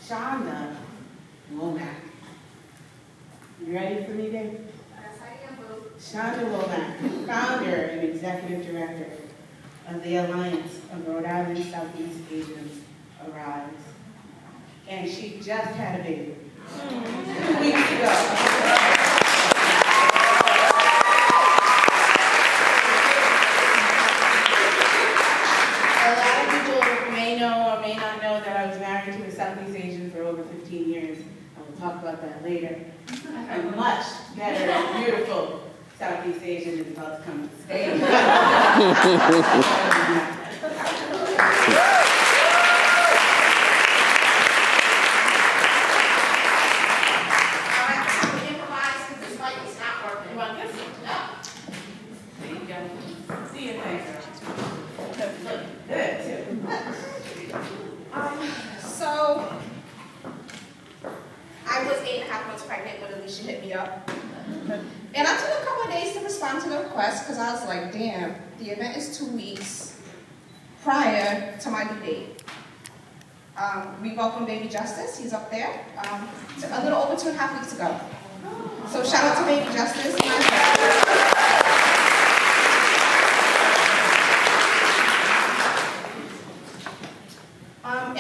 Chanda, Womack. You ready for me, Dave? Yes, I am, boo. Chanda Womack, founder and executive director of the Alliance of Rhode Island Southeast Asians Arise. And she just had a baby 2 weeks ago. A lot of people may know or may not know that I was married to a Southeast Asian for over 15 years. I will talk about that later. A much better, beautiful Southeast Asian is about to come to the stage. So, I was 8.5 months pregnant when Alisha hit me up. And I took a couple of days to respond to the request because I was like, damn, the event is 2 weeks prior to my due date. We welcomed baby Justice, he's up there, a little over 2.5 weeks ago. So shout out to baby Justice.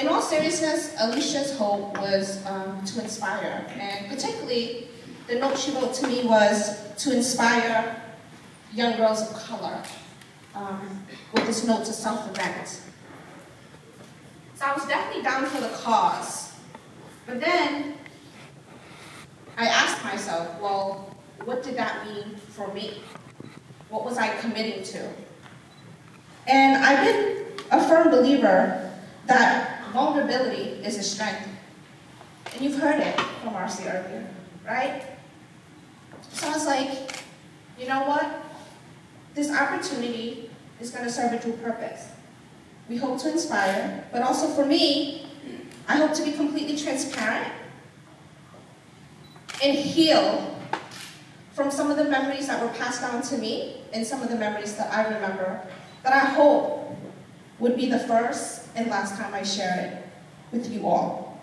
In all seriousness, Alisha's hope was to inspire, and particularly the note she wrote to me was to inspire young girls of color with this Note2Self event. So I was definitely down for the cause, but then I asked myself, well, what did that mean for me? What was I committing to? And I've been a firm believer that vulnerability is a strength. And you've heard it from Marcy earlier, right? So I was like, you know what? This opportunity is going to serve a true purpose. We hope to inspire, but also for me, I hope to be completely transparent and heal from some of the memories that were passed down to me and some of the memories that I remember that I hope would be the first and last time I share it with you all.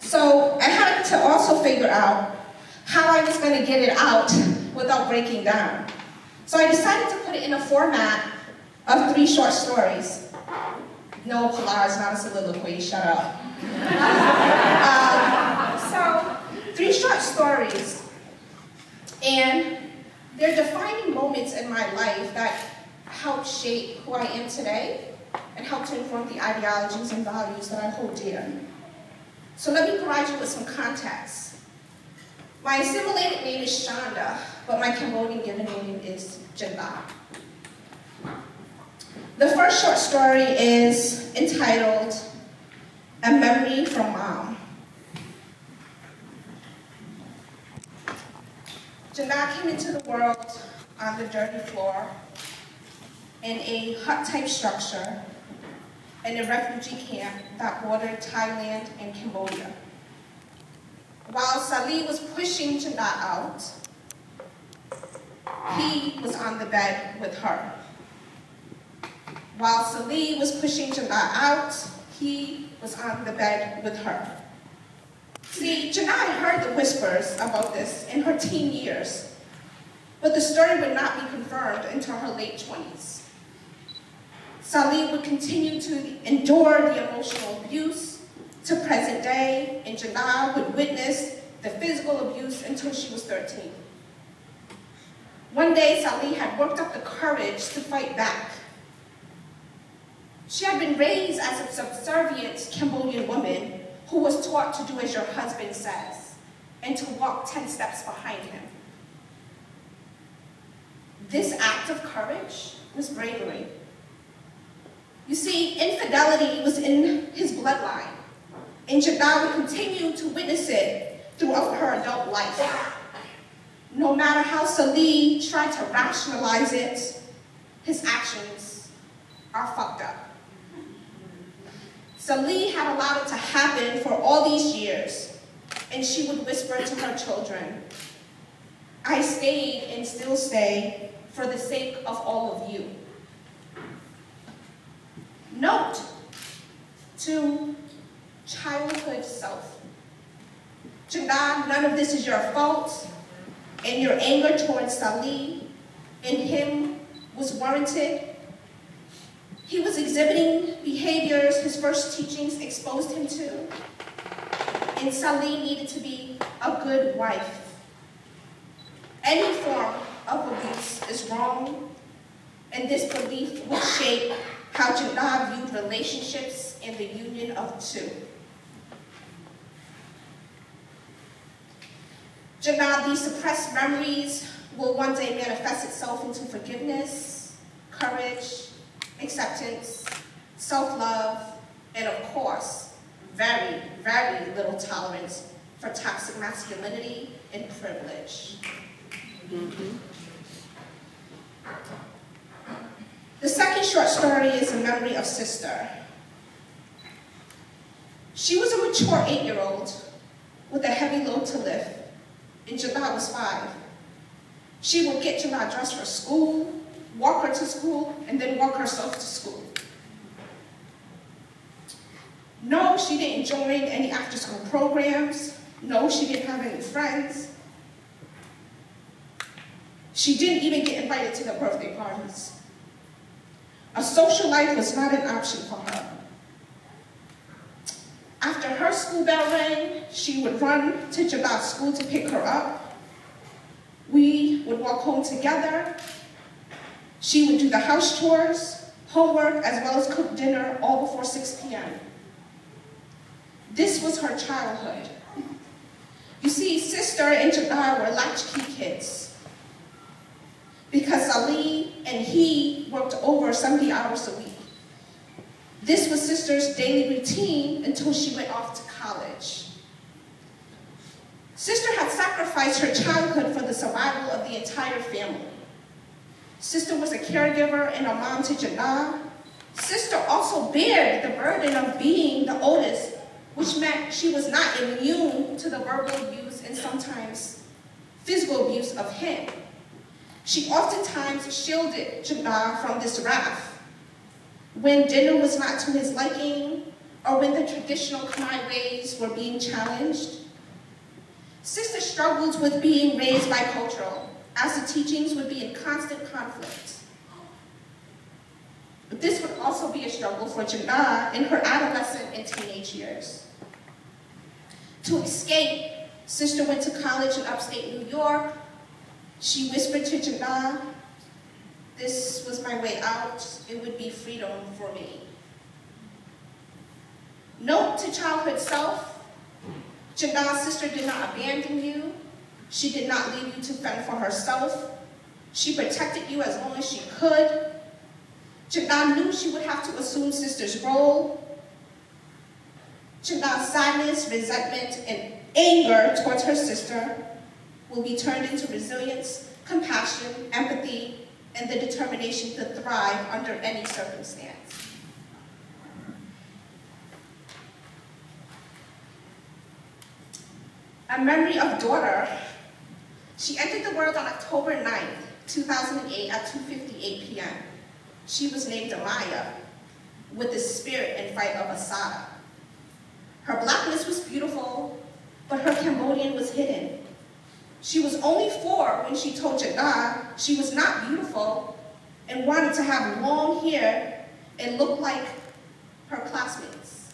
So I had to also figure out how I was going to get it out without breaking down. So I decided to put it in a format of 3 short stories. No, Pilar, it's not a soliloquy, shut up. So 3 short stories, and they're defining moments in my life that help shape who I am today and help to inform the ideologies and values that I hold dear. So let me provide you with some context. My assimilated name is Chanda, but my Cambodian given name is Chanda. The first short story is entitled, A Memory from Mom. Chanda came into the world on the dirty floor in a hut-type structure in a refugee camp that bordered Thailand and Cambodia. While Salih was pushing Chanda out, he was on the bed with her. While Salih was pushing Chanda out, he was on the bed with her. See, Chanda had heard the whispers about this in her teen years, but the story would not be confirmed until her late 20s. Salih would continue to endure the emotional abuse to present day, and Chanda would witness the physical abuse until she was 13. One day, Salih had worked up the courage to fight back. She had been raised as a subservient Cambodian woman who was taught to do as your husband says and to walk 10 steps behind him. This act of courage was bravery. You see, infidelity was in his bloodline, and Chanda would continue to witness it throughout her adult life. No matter how Salih tried to rationalize it, his actions are fucked up. Salih had allowed it to happen for all these years, and she would whisper to her children, I stayed and still stay for the sake of all of you. Note to childhood self. Chanda, none of this is your fault, and your anger towards Salih and him was warranted. He was exhibiting behaviors his first teachings exposed him to, and Salih needed to be a good wife. Any form of abuse is wrong, and this belief would shape how Chanda viewed relationships and the union of two. Chanda, these suppressed memories will one day manifest itself into forgiveness, courage, acceptance, self-love, and of course, very, very little tolerance for toxic masculinity and privilege. The second short story is a memory of Sister. She was a mature 8-year-old with a heavy load to lift, and Chanda was 5. She would get Chanda dressed for school, walk her to school, and then walk herself to school. No, she didn't join any after-school programs. No, she didn't have any friends. She didn't even get invited to the birthday parties. A social life was not an option for her. After her school bell rang, she would run to Chanda's school to pick her up. We would walk home together. She would do the house chores, homework, as well as cook dinner all before 6 p.m. This was her childhood. You see, Sister and Chanda were latchkey kids because Ali and he worked over 70 hours a week. This was Sister's daily routine until she went off to college. Sister had sacrificed her childhood for the survival of the entire family. Sister was a caregiver and a mom to Chanda. Sister also bared the burden of being the oldest, which meant she was not immune to the verbal abuse and sometimes physical abuse of him. She oftentimes shielded Chanda from this wrath. When dinner was not to his liking, or when the traditional Khmer ways were being challenged. Sister struggled with being raised bicultural, as the teachings would be in constant conflict. But this would also be a struggle for Chanda in her adolescent and teenage years. To escape, Sister went to college in upstate New York. She whispered to Chanda, "This was my way out. It would be freedom for me." Note to childhood self, Chanda's sister did not abandon you. She did not leave you to fend for herself. She protected you as long as she could. Chanda knew she would have to assume Sister's role. Chanda's sadness, resentment, and anger towards her sister will be turned into resilience, compassion, empathy, and the determination to thrive under any circumstance. A memory of daughter. She entered the world on October 9th, 2008 at 2:58 p.m. She was named Amaya, with the spirit and fight of Asada. Her blackness was beautiful, but her Cambodian was hidden. She was only 4 when she told Chanda she was not beautiful and wanted to have long hair and look like her classmates.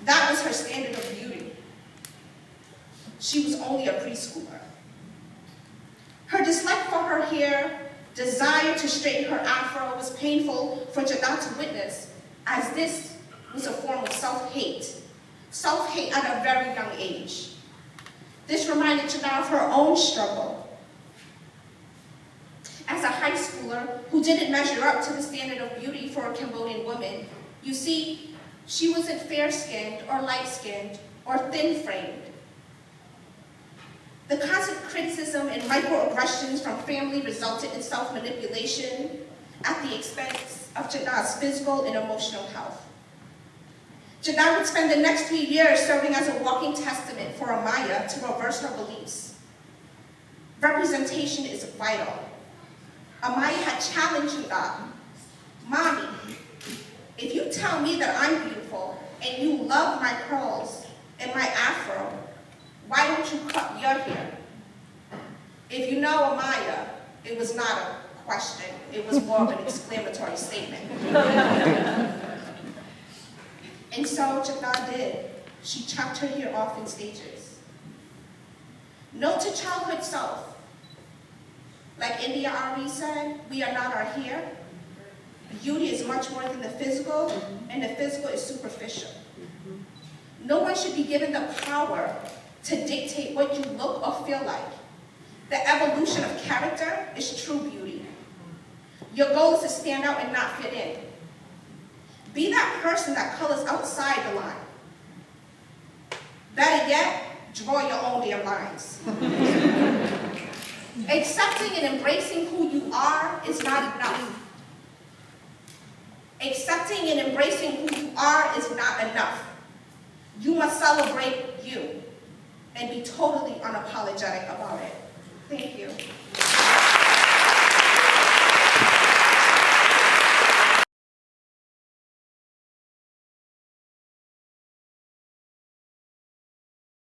That was her standard of beauty. She was only a preschooler. Her dislike for her hair, desire to straighten her afro was painful for Chanda to witness, as this was a form of self-hate at a very young age. This reminded Chanda of her own struggle. As a high schooler who didn't measure up to the standard of beauty for a Cambodian woman, you see, she wasn't fair-skinned or light-skinned or thin-framed. The constant criticism and microaggressions from family resulted in self-manipulation at the expense of Chanda's physical and emotional health. Chanda would spend the next 3 years serving as a walking testament for Amaya to reverse her beliefs. Representation is vital. Amaya had challenged Chanda. "Mommy, if you tell me that I'm beautiful and you love my curls and my afro, why don't you cut your hair? If you know Amaya, it was not a question. It was more of an exclamatory statement. And so Chanda did. She chopped her hair off in stages. Note to childhood self. Like India Ari said, we are not our hair. Beauty is much more than the physical, and the physical is superficial. No one should be given the power to dictate what you look or feel like. The evolution of character is true beauty. Your goal is to stand out and not fit in. Be that person that colors outside the line. Better yet, draw your own damn lines. Accepting and embracing who you are is not enough. Accepting and embracing who you are is not enough. You must celebrate you and be totally unapologetic about it. Thank you.